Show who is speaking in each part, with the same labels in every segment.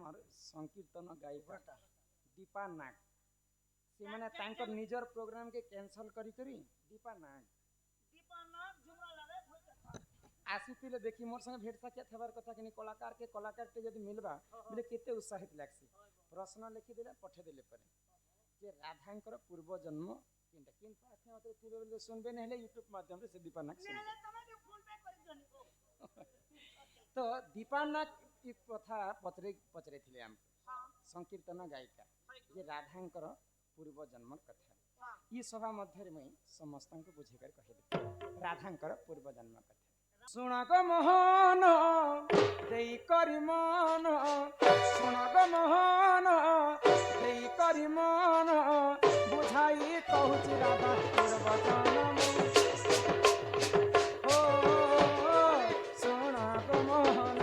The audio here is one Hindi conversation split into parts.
Speaker 1: ଆମର ସଂକୀର୍ତ୍ତନ ଗାୟିକା ଦୀପା ନାଗ ସେମାନେ ତାଙ୍କର ନିଜର ପ୍ରୋଗ୍ରାମ के कैंसल करी दीपा नाग आसीले देखी मोर संगे भेट साक्षात हेबार कथा कि कलाकार के जदि मिलबा बोले केते उत्साहित लागसी प्रश्न लिखि देले पठे देले परे जे राधांकर पूर्व जन्म किंता किंतु आखे मते थिबे बोले सुनबे नै हेले यूट्यूब माध्यम रे से दीपा नाग तो दीपा नाग की कथा पचरे थिले हम संकीर्तन गायिका जे राधांकर पूर्व जन्म कथा ई सभा मध्य में समस्त को बुझेकर कहे राधांकर पूर्व जन्म कथा सुन ग मोहन देई करी मन सुन ग मोहन देई करी मन बुझाई कहूची राधा पूर्व जन्म ओ सुन ग मोहन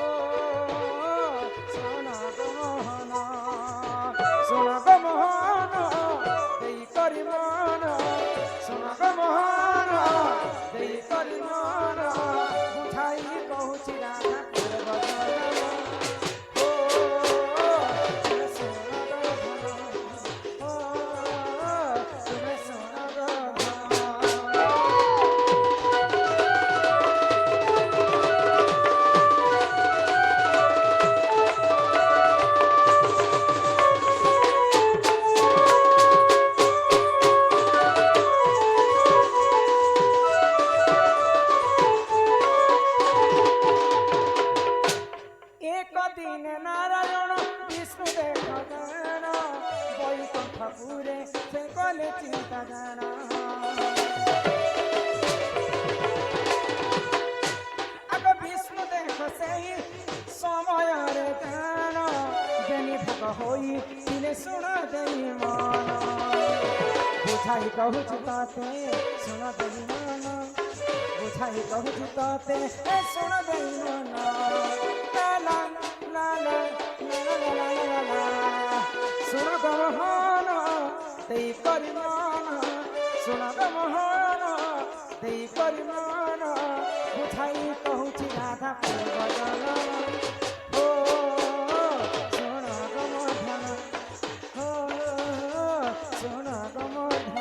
Speaker 1: ओ सुन ग मोहन सुन ग मोहन देई करी मन सुन ग मोहन देई करी मन बुझाई कहूची राधा पूर्व जन्म ओ तुमे सुन ग धन ओ तुमे सुन ग एक दिन नारायण विष्णु देखा जाना बैकुंठ पुरे से कले चिंता जाना अब विष्णु देख से ही समय रे जाना जनी भग होई तिने सुन देई मन बुझाई कहू चिताते सुन देई मन बुझाई कहू चिताते सुन देई मन सुन ग मोहन देई करी मन सुन ग मोहन देई करी मन बुझाई कहूची राधा पूर्व जन्म ओ सुन ग मोहन ओ सुन ग मोहन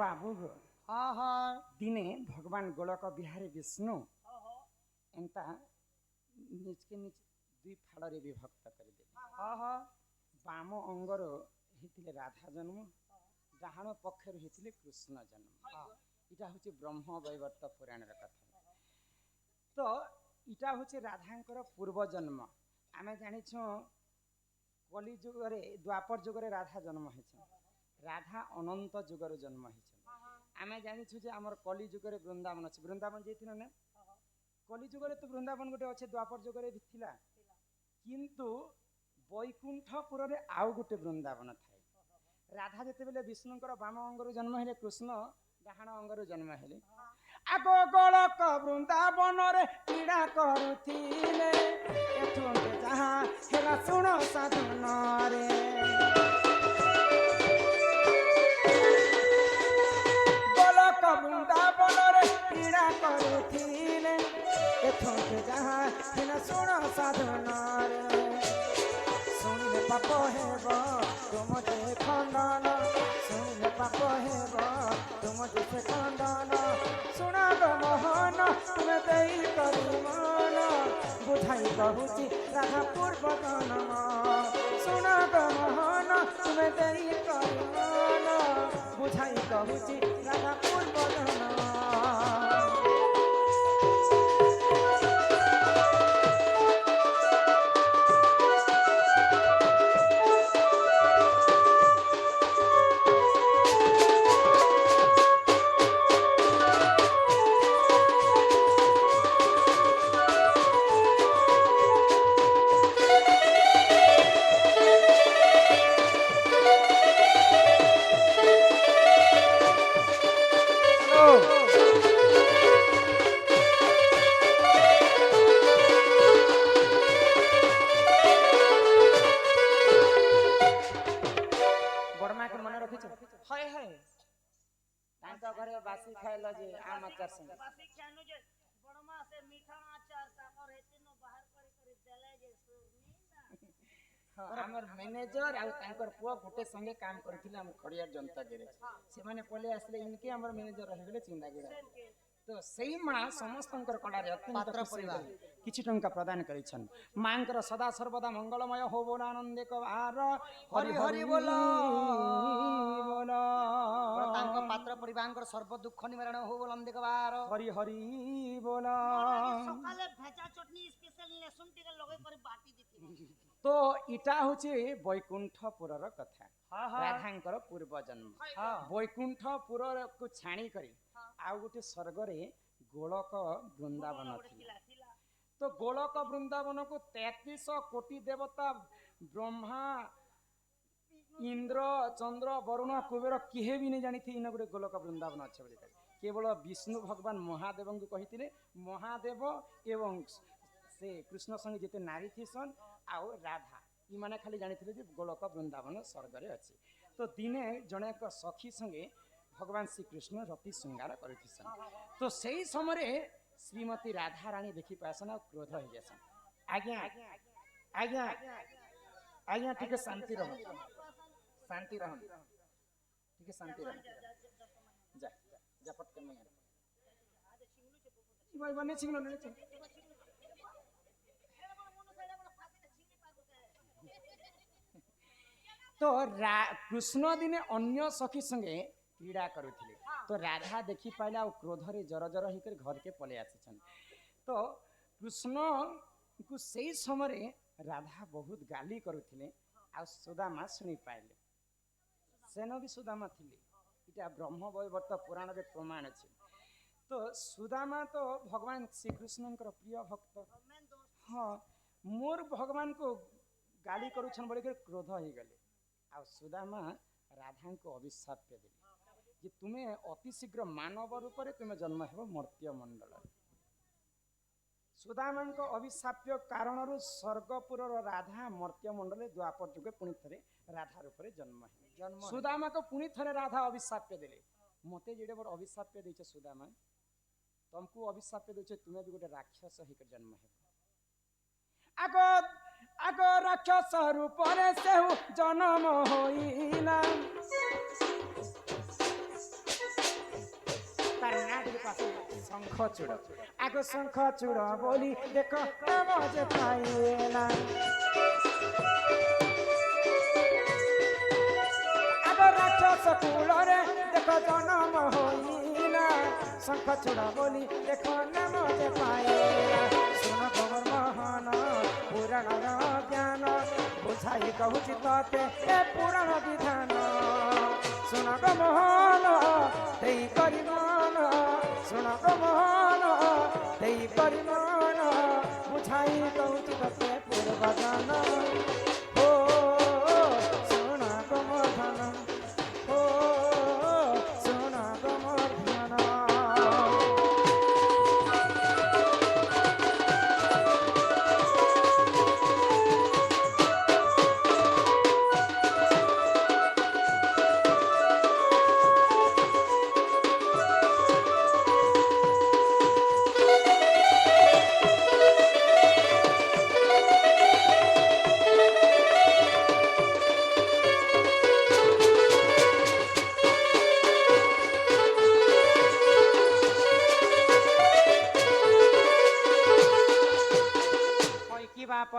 Speaker 1: बाबू दिने भगवान गोलक बिहारी विष्णु एंता निज के निज दुई फाड़ विभक्त करदे बाम अंगर होते राधा जन्म डाहाण पक्षर होते कृष्ण जन्म इटा हूँ ब्रह्म वैवर्त पुराण कथा तो इटा हूँ राधांकर पूर्व जन्म आम जानी कली जुगरे द्वापर जुगरे राधा जन्म हो राधा अनंत जुगर जन्म हो आम जानी आमर कली जुगरे वृंदावन अच्छे वृंदावन जाइल ना कली जुगरे तो वृंदावन गोटे अच्छे द्वापर जुगरे भी थिला किंतु बैकुंठपुर रे आउ गोटे वृंदावन थाए राधा जिते बेले विष्णुकर बाम अंगरू जन्म हेले कृष्ण डाहाण अंगरू जन्म हेले आगो गोलक वृंदावन रे क्रीड़ा करुथिले एठुं जहाँ हेला सुनो साधुन रे वृंदावन रे क्रीड़ा करुथिले एठुं जहाँ हेला सुनो साधुन रे सुनिले पाप हेब तुम जे खंडन सुनिले पाप हेब तुम जे खंडन सुन ग मोहन तुम देई करी मन बुझाई कहूची राधा पूर्व जन्म सुन ग मोहन तुम देई करी मन बुझाई कहूची राधा पूर्व जन्म
Speaker 2: केनु जे बड़मा से मीठा आचार साकर हेती न बाहर करी देले जे सुनी ना
Speaker 1: हमर मैनेजर आ तांकर पुआ गोटे संगे काम करथिले हम खड़ियार जनता गैरेज से माने पले आसले इनके हमर मैनेजर रह गेले चिंदा गिरा तो सही मां समस्तंकर कलारे अत्यंत परिवार किछि टंका प्रदान करिछन मांकर सदा सर्वदा मंगलमय हो बोला आनंदे कवार हरि हरि बोला बोला
Speaker 3: तांको पात्र परिवारकर सर्व दुख निवारण हो बोल हम देखबार
Speaker 1: हरि हरि बोला
Speaker 2: सकाले भेजा चटनी स्पेशल लेसुन टिके लगे करे बाटी दिथि
Speaker 1: तो इटा होचे बैकुंठपुरर कथा राधांकर पूर्व जन्म बैकुंठपुर को छाणी करी आ गोटे स्वर्ग रे गोलक वृंदावन थिला तो गोलक वृंदावन को 33 कोटि देवता ब्रह्मा इंद्र चंद्र वरुण कुबेर किहे भी नहीं जानी थी इन गोटे गोलक वृंदावन अच्छे बोली केवल विष्णु भगवान महादेव को कही महादेव एवं से कृष्ण संगे जिते नारी थीसन आउ राधा इ माने खाली जानी थे गोलक वृंदावन स्वर्ग रे अच्छे तो दिने जने एक सखी संगे भगवान श्री कृष्ण रति श्रृंगार करथिसन तो सही समय श्रीमती राधा रानी देखी पासन और क्रोध हो जासन आज्ञा आज्ञा आज्ञा ठीक शांति रहो शांति रहो ठीक शांति रहो जा जा पटकन में भाई बने छिंगलो ने तो कृष्ण दिने अन्य सखी संगे क्रीड़ा करुथिले तो राधा देखी पाइला और क्रोध रे जर जर होकर घर के पले आसिछन तो कृष्ण को सही समय राधा बहुत गाली करुथिले आ सुदामा सुनी पाइले सेन भी सुदामा थिले इटा ब्रह्म वैवर्त पुराण रे प्रमाण अछि तो सुदामा तो भगवान श्री कृष्णकर प्रिय भक्त हाँ मोर भगवान को गाली करुछन बोले के क्रोध हो गले आ सुदामा राधा को अभिशाप देले कि तुम्हें अति शीघ्र मानव रूप में तुम्हें जन्म हेब मर्त्य मंडल सुदामा अभिशाप्य कारण स्वर्गपुर राधा मर्त्य मंडल द्वापर जुगे पुणी थे राधा रूप में जन्म है सुदामा को पुणी थे राधा अभिशाप्य देले मते जेडे बड़ अभिशाप्य देछे सुदामा तुमको अभिशाप्य देछे तुम्हें भी गोटे राक्षस होकर जन्म है आगो आगो राक्षस रूप से जन्म होइला शंख चूड़ आगो शंख चूड़ बोली देख मजे पाइला आगो राक्षस कूल रे देख जन्म होइला शंख चूड़ बोली देख मजे पाइला सुन खबर महान पुराण ज्ञान बुझाई कहूची तते ए पुराण विधान सुन गो मोहन देई परिमान सुन गो मोहन देई परिमान बुझाई कहूची तते पूर्व ज्ञान ओ सुन गो मोहन ओ सुन गो मोहन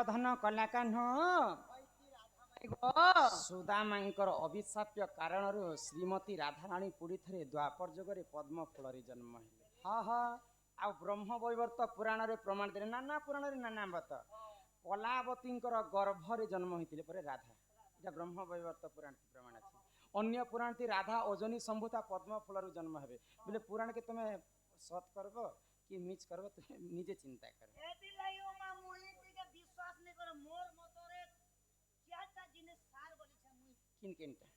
Speaker 1: धन कला कान्ह सुदामांकर अभिशाप्य कारण श्रीमती राधाराणी पुरी थे द्वापर जुगे पद्म फूल जन्म है हाँ हाँ आ ब्रह्म वैवर्त पुराण रे प्रमाण दे नाना पुराण रे नाना बत कलावती गर्भ रे जन्म होते पर राधा ये ब्रह्म वैवर्त पुराण प्रमाण अच्छे अन्य पुराण थी राधा ओजनी संभूता पद्म फूल जन्म है बोले पुराण के तुम्हें सत करब कि मिच करब तुम निजे चिंता कर
Speaker 2: मोर मतरे चारटा जिनिस सार बोली छ मुई
Speaker 1: किन किनटा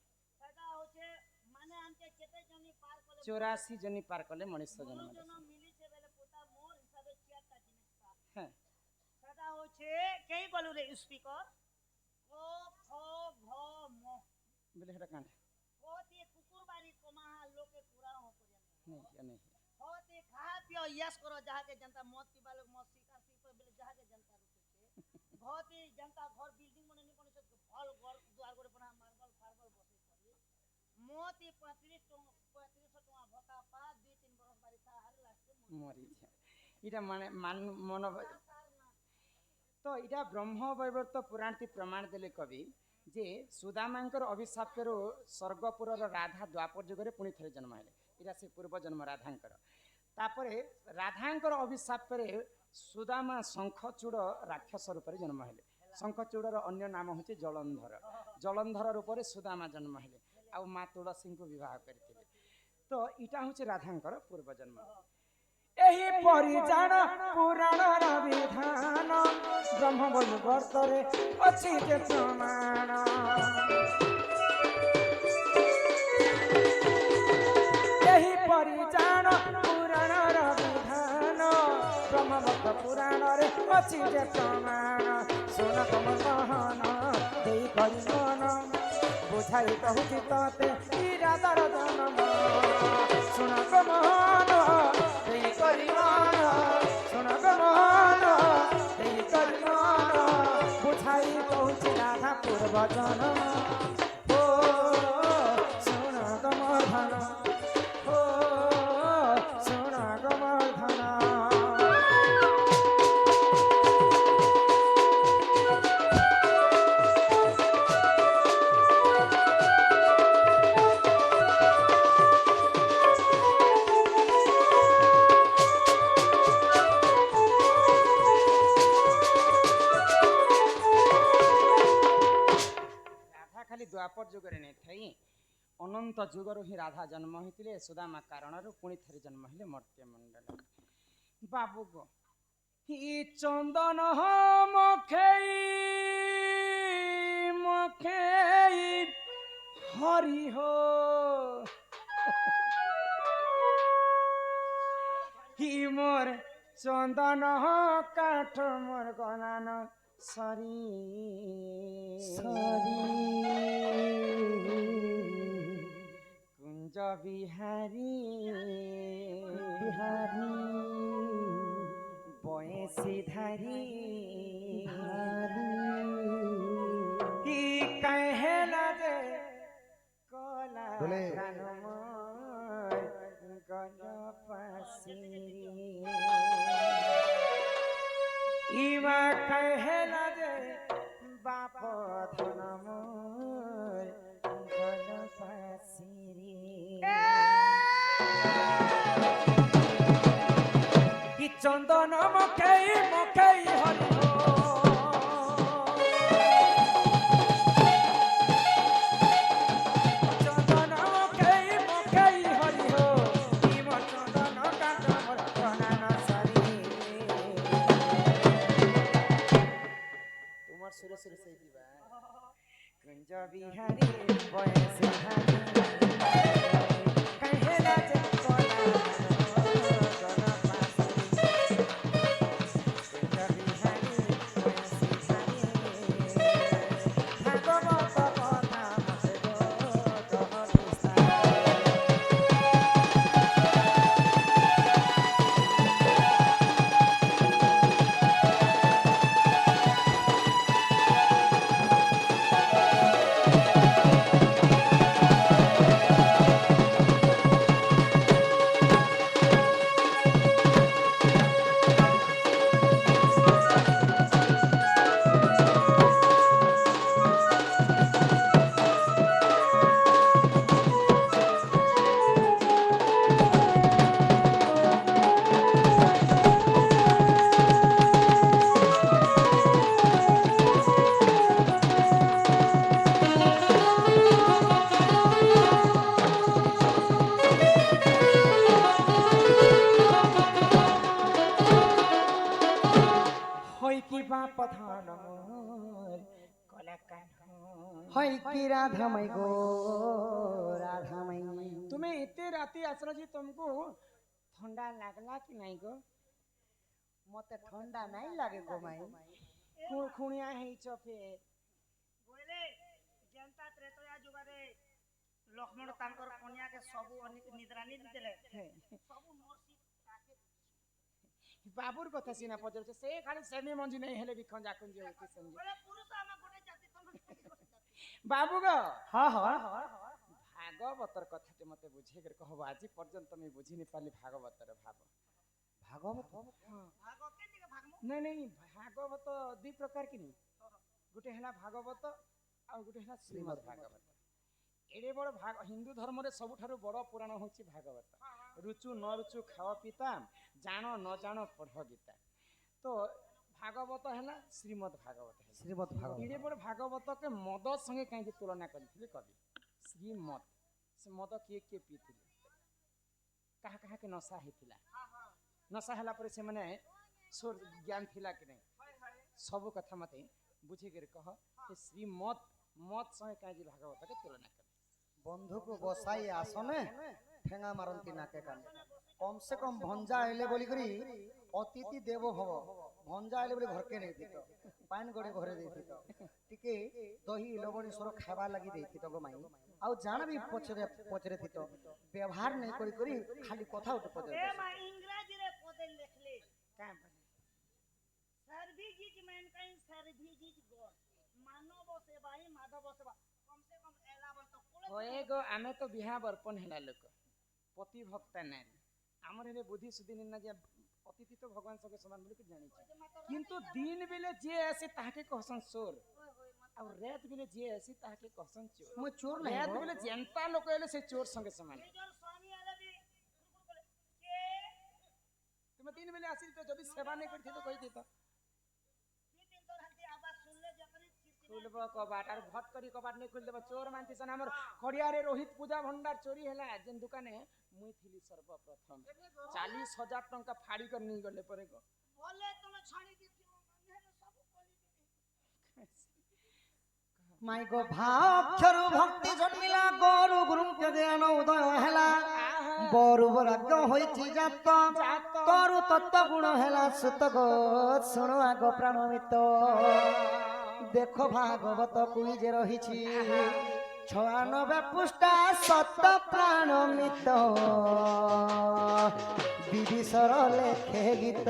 Speaker 2: सदा होचे माने आनते केते जनी पार कोले
Speaker 1: 84 जनी पार कोले मनुष्य जन्म
Speaker 2: मिली छे बेले पोता मोर हिसाबे चारटा जिनिस सार
Speaker 1: हां
Speaker 2: सदा होचे केई बोलु रे स्पीकर ओ ख घ म
Speaker 1: बोले हेटा कांड
Speaker 2: ओ ती कुकुर बारी कोमा लोके पूरा हो
Speaker 1: नहीं नहीं
Speaker 2: ह बहुत ही खा पियो यस करो जहाँ के जनता मौत की बालों मौत शिकार सी पर बेले जहाँ के जनता रुके बहुत ही जनता घर बिल्डिंग बने नहीं बने सब फल घर द्वार करे बना मार्बल फार्बल बसे पड़ी मौत ही 3500 टका भत्ता पा 2-3 बरस बारी था हर लास्ट
Speaker 1: मरी इटा माने मन तो इटा ब्रह्म वैवर्त पुराण ती प्रमाण देले कवि जे सुदामांकर अभिशापरू स्वर्गपुर राधा द्वापर जुगरे पुणी थे जन्म हेले इटा से पूर्व जन्म राधांकर तापरे राधांकर अभिशापरे सुदामा शंखचूड़ राक्षस रूप जन्म हेले शंखचूड़र अन्य नाम होचे जलंधर जलंधर रूप सुदामा जन्म हेले आ माँ तुलसी को विवाह करथिले तो इटा होचे राधांकर पूर्व जन्म एही परिजान पुराणर विधान ब्रह्म वैवर्तरे अछि जे प्रमाण एही परिजान पुराणर विधान ब्रह्मवैवर्त पुराणरे अछि जे प्रमाण सुन कम कहन देई करि मन बुझाई कहूची तते इरादार जन्म सुन कमन देई करि मन सुन कमन देई करि मन बुझाई कहूची राधा पूर्व जन्म ओ सुन कमन ओ सुन कमन द्वापर जुगरे नहीं थई अनंत जुगर ही राधा जन्म होते सुदामा कारण पुणी थे जन्म हेले मर्त्य मंडल बाबू गो ही चंदन मखई मखई हरि हो ही मोर चंदन काठ मोर गनान सरी सरी कुंज बिहारी बिहारी बयसी धारी कि कहला जे कला मोर गल पासी इवा कहला जे बाप धन मोर गल पासी कि चंदन मकई मकई हरि हो चंदन मकई मकई हरि हो कि मोर चंदन काट मोर गनान सरी तुमार सुर सुर से दिबा कुंज बिहारी बयस धारी कहला जे कोला गना पासी कुंज बिहारी बयस धारी भागवत कथा मते गो कहलिसा पधान मोर कलाकार
Speaker 3: हई की राधामय गो राधामय
Speaker 1: तुम्हें इतने राती आसरा जी तुमको ठंडा लागला कि नहीं गो
Speaker 3: मते ठंडा नहीं लागे गो माई
Speaker 1: खुणिया है चफे
Speaker 2: बोले जनता त्रेतया जुगारे लक्ष्मण तांकर कन्या के सबु निद्रा नहीं दिले सबु नरसी
Speaker 1: ବାବୁର କଥା ସିନା ପଚାରୁଛ ସେ ଖାଲି ସେମି ମଞ୍ଜି ନେଇ ହେଲେ ବି ଖଞ୍ଜା ଖଞ୍ଜି ହଉଛି ସେମିତି
Speaker 2: ବୋଲେ ପୁରୁଷ ଆମେ ଗୋଟେ ଜାତି ତମେ ଗୋଟେ ଜାତି
Speaker 1: ବାବୁ ଗো
Speaker 3: ହଁ ହଁ
Speaker 1: ଭାଗବତର କଥାଟେ ମତେ ବୁଝେଇକରି କହବ ଆଜି ପର୍ଯ୍ୟନ୍ତ ମୁଁ ବୁଝିନି ପାରିଲି ଭାଗବତର ଭାବ
Speaker 3: ଭାଗବତ
Speaker 2: ଭାଗ କେତିକେ ଭାଗମୁ
Speaker 1: ନାଇଁ ନାଇଁ ଭାଗବତ ଦୁଇ ପ୍ରକାର କି ନାହିଁ ଗୋଟେ ହେଲା ଭାଗବତ ଆଉ ଗୋଟେ ହେଲା ଶ୍ରୀମଦ୍ ଭାଗବତ ଏଡ଼େ ବଡ଼ ହିନ୍ଦୁ ଧର୍ମରେ ସବୁଠାରୁ ବଡ଼ ପୁରାଣ ହେଉଛି ଭାଗବତ ରୁଚୁ ନ ରୁଚୁ ଖାଅ ପିତା ଜାଣ ନ ଜାଣ ପଢ଼ ଗୀତା ତ ଭାଗବତ ହେଲା ଶ୍ରୀମଦ୍ ଭାଗବତ ହେଲା
Speaker 3: ଶ୍ରୀମଦ୍ ଭାଗବତ
Speaker 1: ଏଡ଼େ ବଡ଼ ଭାଗବତକେ ମଦ ସଙ୍ଗେ କାହିଁକି ତୁଳନା କରିଥିଲେ କବି ଶ୍ରୀମଦ୍ ସେ ମଦ କିଏ କିଏ ପିଇଥିଲେ କାହା କାହାକେ ନଶା ହେଇଥିଲା ନଶା ହେଲା ପରେ ସେମାନେ ଜ୍ଞାନ ଥିଲା କି ନାହିଁ ସବୁ କଥା ମତେ ବୁଝିକରି କହ ଯେ ଶ୍ରୀମଦ୍ ମଦ ସଙ୍ଗେ କାହିଁକି ଭାଗବତକେ ତୁଳନା କଲେ
Speaker 3: ବନ୍ଧୁକୁ ବସାଇ ଆସନେ ଠେଙ୍ଗା ମାରନ୍ତି ନାକେ କାନେ କମ ସେ କମ ଭଞ୍ଜା ହେଲେ ବୋଲି କରି ଅତିଥି ଦେବ ଭବ ଭଞ୍ଜା ହେଲେ ବୋଲି ଘରକେ ନେଇ ଦିତ ପାଣି ଗড়େ ଘରେ ଦେଇଥିତ ଟିକେ ଦହି ଲବଣେଶ୍ୱର ଖାଇବା ଲାଗି ଦେଇଥିତ ଗো ମାଇ ଆଉ ଜାଣ ବି ପଛରେ ପଛରେ ଥିତ ବ୍ୟବହାର ନେଇ କରି କରି ଖାଲି କଥା ଉଠେ
Speaker 2: ଏ
Speaker 3: ପଛରେ
Speaker 2: ମା ଇଂରାଜୀରେ ପଦେ ଲେଖଲେ
Speaker 1: କାଁ ବୋଲେ
Speaker 2: service is mankind service is God मानव सेवा ही माधव सेवा कम से कम एला बस तो कोले
Speaker 1: होए गो आमे तो बिहा बर्पण ହେଲା ଲୋକ ପତି ଭକ୍ତା ନାରୀ ଆମର ହେଲେ ବୁଦ୍ଧି ସୁଦ୍ଧି ନା ଯେ ଅତିଥି ତ ଭଗବାନ ସଙ୍ଗେ ସମାନ ବୋଲି ଜାଣିଛି କିନ୍ତୁ ଦିନ ବେଲେ ଯିଏ ଆସେ ତାହାକେ କହସନ୍ ଚୋର ଆଉ ରାତ ବେଲେ ଯିଏ ଆସେ ତାହାକେ କହସନ୍ ଚୋର
Speaker 3: ମୁଁ ଚୋର
Speaker 1: ରାତ
Speaker 3: ନାହିଁ
Speaker 1: ବେଲେ ଯେନ୍ତା ଲୋକ ହେଲେ ସେ ଚୋର ସଙ୍ଗେ ସମାନ
Speaker 2: ନିଜର ସ୍ୱାମୀ ଆଲେ ବି କୋଲେ के
Speaker 1: ତୁମେ ଦିନ ବେଲେ ଆସିଲ ତ ଯଦି ସେବା ନେଇ କରିଥି ତ କହିଥି ତ
Speaker 2: दी दिन तो हंती आवाज सुन ले जकरी चिरचिर
Speaker 1: খুলব কবাট আর ভট করি কবাট নেই খুলি দেব চোর মানতিছেন আমার খড়িয়ারে রোহিত পূজা ভণ্ডার চোরি হেলা যেন দোকানে মুই থিলি সর্বপ্রথম 40,000 টঙ্কা ফাড়ি করে নিয়ে গলে পরে গো
Speaker 2: बोले तुम छानी दी नेहले सब कोली
Speaker 3: মাই গো ভাক্ষর ভক্তি জন্মিলা গরু গুরুকে জ্ঞান উদয় হেলা বরু বরাগ হইছি জাত তরু তত্ত্ব গুণ হেলা সুত গো শুনো আগ প্রাণমিত দেখো ভাগবত কুই যে রহিছি 96 পৃষ্ঠা সত প্রাণমিত বিবিসর লেখে গীত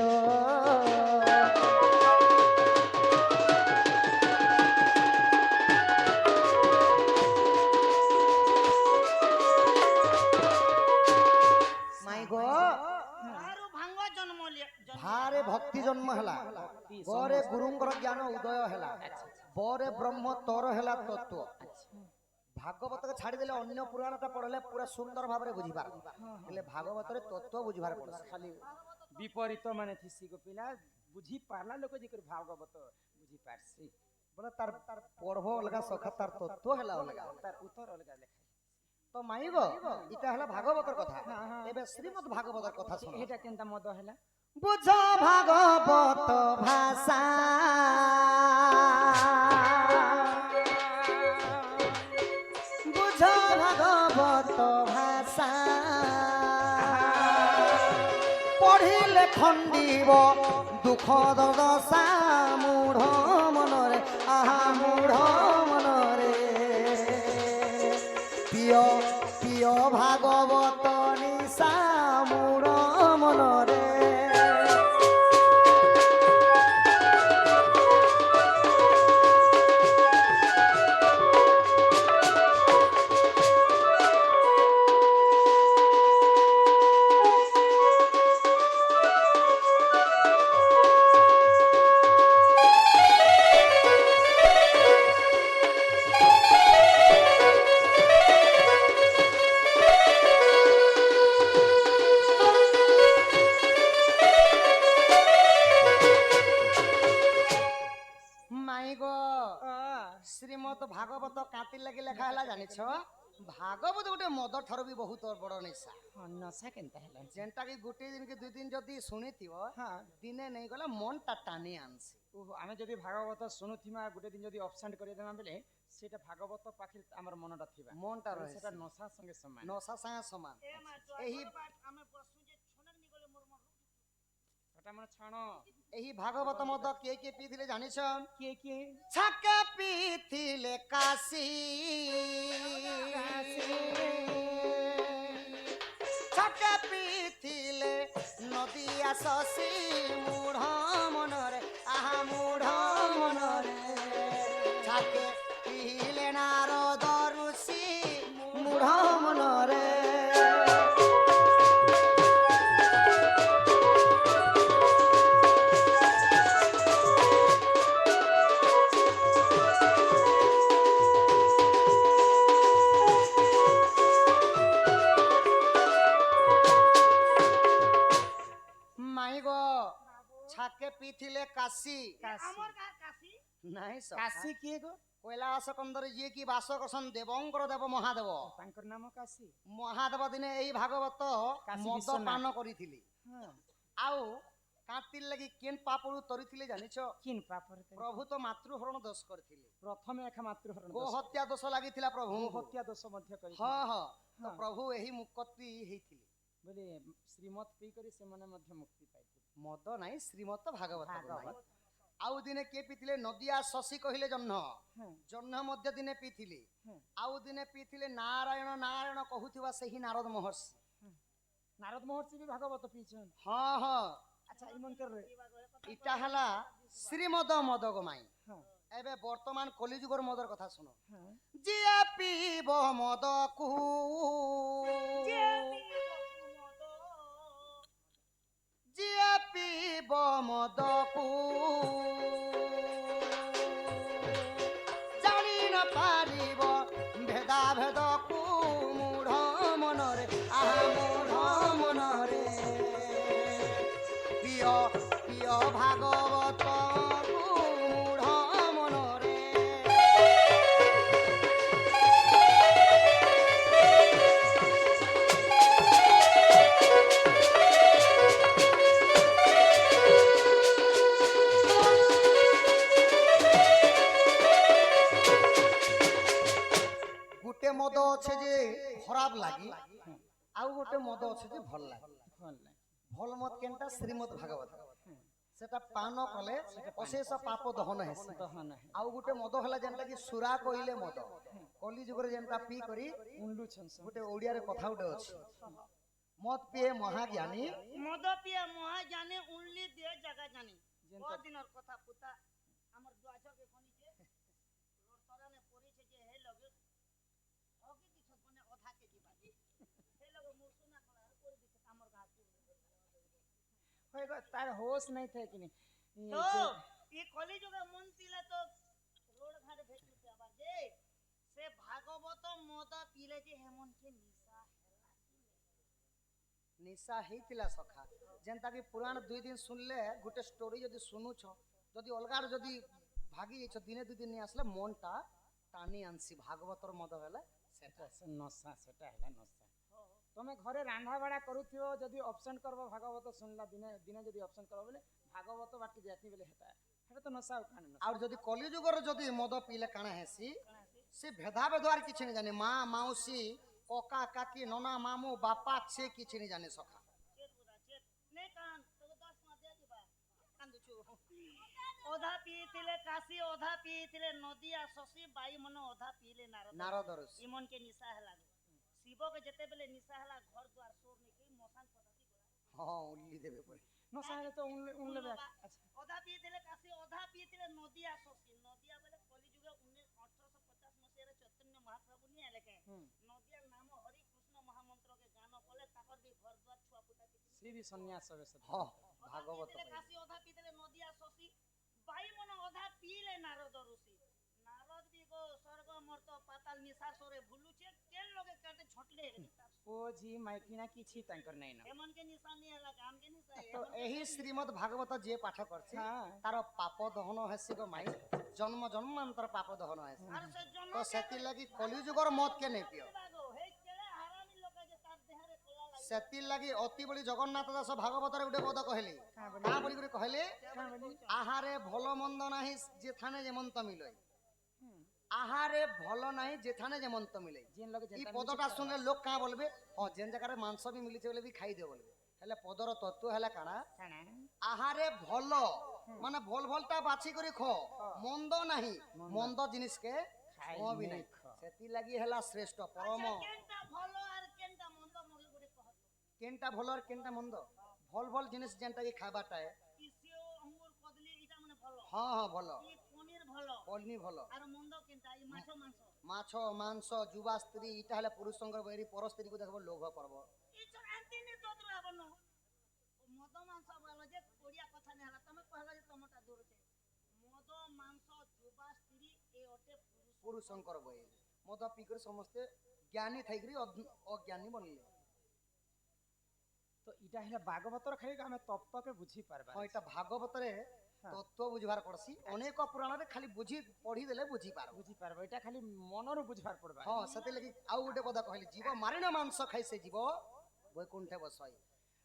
Speaker 2: आरु भांग जन्म ले
Speaker 3: भारे भक्ति जन्म हेला गरे गुरुंकर ज्ञान उदय हेला बरे ब्रह्म तोर हेला तत्व भागवत के छाड़ी देले अन्य पुराणटा पढ़ले पूरा सुंदर भाबरे बुझिबार हेले भागवत रे तत्व बुझिबार पड़स
Speaker 1: खाली विपरीत माने थिसी को पिला बुझी पारला लोक जिकर भागवत बुझी पारसी
Speaker 3: बोले तार पढ़बो अलगा सखा तार तत्व हेला अलगा
Speaker 1: तार उत्तर अलगा लेखा
Speaker 3: तो माई गो इटा हेला भागवतर कथा एबे श्रीमद् भागवतर कथा सुनो
Speaker 1: एटा केनता मद हैला
Speaker 3: बुझ भागवत भाषा बुझ भागवत भाषा पढ़िले खंडिब दुख दशा मूढ़ मनरे आहा मूढ़ मनरे पिय पिय भागवत निशा मूढ़ मनरे श्रीमद भागवत काती लगी लेखा है जानिछ भागवत गोटे मद ठार भी बहुत बड़ निशा
Speaker 1: नशा केनता हैला
Speaker 3: जेनटा कि गोटे दिन के 2 दिन जदी सुनिथिबो
Speaker 1: हां
Speaker 3: दिने नहीं गला मन ता टानी आनसी
Speaker 1: ओहो आमे जदी भागवत सुनुथिमा गुटे दिन जदी ऑप्शन करि देमा बेले सेटा भागवत पाखिर हमर मनटा थिबा
Speaker 3: मनटा रहे
Speaker 1: सेटा नशा संगे समान
Speaker 3: नशा संगे समान
Speaker 2: ए मा
Speaker 3: एही
Speaker 2: हमें पशु जे छनक निगले मोर मोर
Speaker 1: सेटा मन छाण
Speaker 3: एही भागवत मद के पीथिले जानिछ
Speaker 1: के
Speaker 3: छके पीथिले काशी छके पीथिले নদিয়া শশী মূঢ় মনরে আহা মূঢ় মনরে ছাকে পিলে নারদ ঋষি মূঢ় মনরে মাই গো ছাকে পিথিলে কাশী
Speaker 2: আমার গাঁ কাশি
Speaker 3: নাই
Speaker 1: কাশী কিଏ গো?
Speaker 3: কৈলাস কন্দরে ଯିଏ କି ବାସ କରସନ୍ ଦେବଙ୍କର ଦେବ ମହାଦେବ
Speaker 1: ତାଙ୍କର ନାମ କାଶୀ।
Speaker 3: ମହାଦେବ ଦିନେ ଏଇ ଭାଗବତ
Speaker 1: କାଶୀ
Speaker 3: ମଦ
Speaker 1: ବିଶ୍ୱନାଥ।
Speaker 3: ପାନ କରିଥିଲେ
Speaker 1: ହଁ
Speaker 3: ଆଉ କାତିର ଲାଗି କେନ୍ ପାପରୁ ତରିଥିଲେ ଜାଣିଛ
Speaker 1: କିନ୍ ପାପରେ ତ
Speaker 3: ପ୍ରଭୁ ତ ମାତୃହରଣ ଦୋଷ କରିଥିଲେ
Speaker 1: ପ୍ରଥମେ ଏକା ମାତୃହରଣ
Speaker 3: ଗୋ
Speaker 1: ଦୋଷ।
Speaker 3: ହତ୍ୟା ଦୋଷ ଲାଗିଥିଲା ପ୍ରଭୁ
Speaker 1: ଗୋ ହତ୍ୟା ଦୋଷ ମଧ୍ୟ
Speaker 3: ହଁ
Speaker 1: କରିଥିଲେ
Speaker 3: ହଁ ତ
Speaker 1: ହଁ।
Speaker 3: ପ୍ରଭୁ ଏହି ମୁକ୍ତି ହେଇଥିଲେ
Speaker 1: ବୋଲି ଶ୍ରୀମତ ପିଇକରି ସେମାନେ ମଧ୍ୟ ମୁକ୍ତି ପାଇଥିଲେ।
Speaker 3: ମଦ ନାହିଁ ଶ୍ରୀମତ ଭାଗବତ
Speaker 1: ଭାଗବତ।
Speaker 3: ନାହିଁ। ଆଉ ଦିନେ କିଏ ପିଥିଲେ ନଦିଆ ଶଶୀ କହିଲେ ଜହ୍ନ
Speaker 1: ହଁ
Speaker 3: ଜହ୍ନ ମଧ୍ୟ ଦିନେ ପିଇଥିଲେ
Speaker 1: ହଁ
Speaker 3: ଆଉ ଦିନେ ପିଇଥିଲେ ନାରାୟଣ ନାରାୟଣ କହୁଥିବା ସେହି ନାରଦ ମହର୍ଷି
Speaker 1: ନାରଦ ମହର୍ଷି ବି ଭାଗବତ ପିଇଛନ୍।
Speaker 3: ହଁ ହଁ
Speaker 1: ଆଚ୍ଛା ଇ ମନ୍କରେ
Speaker 3: ଇଟା ହେଲା ଶ୍ରୀମଦ ମଦ ଗୋମାଇ
Speaker 1: ହଁ
Speaker 3: ଏବେ ବର୍ତ୍ତମାନ କଲିଯୁଗର ମଦର କଥା ଶୁଣ
Speaker 1: ହଁ
Speaker 3: ଯିଏ ପିଇବ ମଦକୁ ଯିଏ ପିଇବ ମଦକୁ ଜାଣି ନ ପାରିବ ଭେଦା ଭେଦକୁ ମୂଢ଼ ମନରେ ଆହା ମୂଢ଼ ମନରେ ପ୍ରିୟ ପ୍ରିୟ ଭାଗବତକୁ ମୂଢ଼ ମନରେ ଗୋଟେ ମଦ ଅଛି ଯେ ଖରାପ ଲାଗି ଆଉ ଗୋଟେ ମଦ ଅଛି ଯେ ଭଲ ଲାଗେ
Speaker 1: ଭଲ ନାହିଁ।
Speaker 3: ଭଲ ମତ କେନ୍ଟା ଶ୍ରୀମଦ ଭାଗବତ
Speaker 1: ହଁ
Speaker 3: ସେଟା ପାନ କଲେ ଅଶେଷ ପାପ ଦହନ ହେସି
Speaker 1: ଦହନ ହେ
Speaker 3: ଆଉ ଗୋଟେ ମଦ ହେଲା ଯେନ୍ଟା କି ସୁରା କହିଲେ ମଦ କଲି ଯୁଗରେ ଯେନ୍ଟା ପିଇ କରି
Speaker 1: ଉଣ୍ଡୁଛନ୍ ସବୁ।
Speaker 3: ଗୋଟେ ଓଡିଆରେ କଥା ଗୋଟେ ଅଛି ମଦ ପିଏ ମହାଜ୍ଞାନୀ
Speaker 2: মদ পিয়া মহা জানে উনলি দে জায়গা জানি বহুত দিনের কথা পুতা আমার দুয়াছকে কোনিছে রোড তরানে পড়িছে যে হে লগে হকি দিছ মানে অধা কেজি বাজি হে লগে মুসুনা কলা করে দিছে আমার গাছ
Speaker 1: হয় গো, তার হোশ নাই থাকে কি নি
Speaker 2: তো এই কলিযুগে মন পিলে তো রোড ঘাটে ভেটুছে আবার যে সে ভাগবত মদ পিলে যে হেমনকে নিশা
Speaker 3: ନିଶା ହେଇଥିଲା ସଖା ଯେନ୍ତା କି ପୁରାଣ 2 ଦିନ ଶୁଣିଲେ ଗୋଟେ ଷ୍ଟୋରି ଯଦି ଶୁଣୁଛ ଯଦି ଅଲଗାର ଯଦି ଭାଗି ଯାଇଛ ଦିନେ 2 ଦିନ ଆସିଲେ ମନଟା টানি আনছি ভাগবতর মদ বেলে সেটা
Speaker 1: ସେ ନଶା ସେଟା ହେଲା ନଶା। ତମେ ଘରେ ରାନ୍ଧା ବାଢ଼ା କରୁଥିବ ଯଦି ଅପସେଣ୍ଟ କରବ ଭାଗବତ ଶୁଣିଲା ଦିନେ ଦିନେ ଯଦି ଅପସେଣ୍ଟ କରବ ବୋଲେ ଭାଗବତ ବାଟି ଯାତି ବୋଲେ ହେଟା ହେଟା ତ ନଶା ଆଉ କାଣ ନଶା।
Speaker 3: আর যদি কলিযুগর যদি মদ পিলে কাଣା হেসি সে ভেদা ভেদার কিছু নি জানে মা মাউসী ককা কাকি ননা মামু বাপা সে কিছু নি জানে সখা
Speaker 2: অধা পিইলে কাশি অধা পিইলে নদিয়া শশী বাই মন অধা পিইলে নারদ
Speaker 3: নারদর
Speaker 2: ইমন কে নিশা হেলা শিব কে যেতে বেলে নিশা হেলা ঘর দুয়ার সোর নিকে মশান পতাতি
Speaker 3: হ্যাঁ উল্লি দেবে পরে
Speaker 1: ନଶା ହେଲେ ତ ଉଣଲେ
Speaker 2: অধা পিইলে কাশি অধা পিইলে নদিয়া শশী নদিয়া বেলে কলিযুগে 1850 মସିହାରେ চৈতন্য মহাপ্রভু নিয়ে লেখে নদিয়ার নাম হরি কৃষ্ণ মহামন্ত্র কে গান কলে তাকর বি ঘর দুয়ার ছুয়া পুতাতি
Speaker 1: ସିଏ ବି ସନ୍ନ୍ୟାସ ବେଶ
Speaker 3: হ্যাঁ ভাগবত
Speaker 2: পিইলে কাশি অধা পিইলে নদিয়া শশী বাই মন অধা পিইলে নারদ ঋষি নারদ বি গো স্বর্গ মর্ত পাতাল নিশা সরে ভুলুছে কেন লগে কাটে ছটলে
Speaker 1: ଓ ଝି ମାଇକିନା କିଛି ତାଙ୍କର ନାଇଁ ନ
Speaker 2: এমন কে নিশা নিয়ে হেলা কাম কে নিশা
Speaker 3: তো ଏହି ଶ୍ରୀମଦ ଭାଗବତ ଯିଏ ପାଠ କରିଛି
Speaker 1: ହଁ।
Speaker 3: ତାର ପାପ ଦହନ ହେସି ଗୋ ମାଇ ଜନ୍ମ ଜନ୍ମାନ୍ତର ପାପ ଦହନ ହେସି
Speaker 2: আর সে জন
Speaker 3: তো ସେଥିଲାଗି କଲିଯୁଗର ମଦ କେ ନେଇ ପିଅ
Speaker 2: হে কেলে হারামি লোক যে তার দেহরে কোলা লাগি
Speaker 3: ସେଥିଲାଗି ଅତି ବଳି ଜଗନ୍ନାଥ ଦାସ ଭାଗବତରେ ଗୋଟେ ପଦ କହିଲେ କାଁ ବୋଲି କରି କହିଲେ ଆହାରେ ଭଲ ମନ୍ଦ ନାହିଁ ଯେଥାନେ ଯେମନ୍ତ ମିଲଇ ଆହାରେ ଭଲ ନାହିଁ ଯେଥାନେ ଯେମନ୍ତ ମିଲଇ
Speaker 1: ଯେନ୍ ଲୋକ
Speaker 3: এই পদটা শুনলে লোক কাঁ বলবে হ্যাঁ যেন জায়গায় মাংস বি মিলিছে বলে বি খাই দিও বলবে হেলে পদর তত্ত্ব হেলা কাଣା
Speaker 1: କାଣା
Speaker 3: আহারে ভাল মানে ভল ভলটা বাছি করে খ মন্দ নাহি মন্দ জিনিসকে খাওয়াবি নাই সেতি লাগি হেলা শ্রেষ্ঠ পরম
Speaker 2: কেনটা ভালো আর কেনটা মন্দ মগে গুড়ে কহত
Speaker 3: কেনটা ভাল আর কেনটা মন্দ ଭଲ ଭଲ ଜିନିଷ ଯେନ୍ଟା କି ଖାଇବାଟା
Speaker 2: ଇ ସେଓ ଅଙ୍ଗୁର କଦଳୀ ଏଇଟା ମାନେ ଭଲ
Speaker 3: ହଁ ହଁ ଭଲ
Speaker 2: ଇ ପନିର ଭଲ
Speaker 3: ପନି ଭଲ
Speaker 2: আর মন্দ কেনটা ই মাছ মাংস
Speaker 3: মাছ মাংস যুবা স্ত্রী ইটা হলে পুরুষঙ্কর বৈরি পর স্ত্রীকে দেখব লোভ করব
Speaker 2: ই চর আন্তি নি তো দূর হবন মদ মাংস বল যে কোড়িয়া কথা নে হলা তুমি কহলা যে তোমাটা দূরতে মদ মাংস যুবা স্ত্রী এ অটে পুরুষ
Speaker 3: পুরুষঙ্কর বৈরি মদ পিকরে সমস্তে জ্ঞানী থাইকরি অজ্ঞানী বনলে
Speaker 1: তো এটা হলে ভাগবতর খালি আমি তত্ত্বকে বুঝি পারবা
Speaker 3: ହଁ ଏଟା ଭାଗବତରେ ତତ୍ତ୍ୱ ବୁଝିବାର ପଡସି ଅନେକ ପୁରାଣରେ ଖାଲି ବୁଝି ପଢି ଦେଲେ ବୁଝି ପାରବ
Speaker 1: বুঝি পারবা এটা খালি মনରୁ বুঝবার পড়বা
Speaker 3: ହଁ ସେଥିଲାଗି ଆଉ ଗୋଟେ କଥା କହିଲି ଜୀବ ମାରିଣ ମାଂସ ଖାଇ ସେ ଯିବ ବୈକୁଣ୍ଠେ ବସାଇ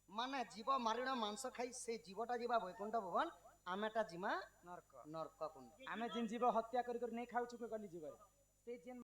Speaker 3: ମାନେ ଜୀବ ମାରିଣ ମାଂସ ଖାଇ ସେ ଜୀବଟା ଯିବା ବୈକୁଣ୍ଠ ଭବନ ଆମେଟା ଯିମା
Speaker 1: ନର୍କ
Speaker 3: ନର୍କ କୁଣ୍ଡ
Speaker 1: ଆମେ ଜିନ୍ ଜୀବ ହତ୍ୟା କରି କରି ନେଇ ଖାଉଛୁ ଗଲି ଜୀବରେ ସେ ଯେନ୍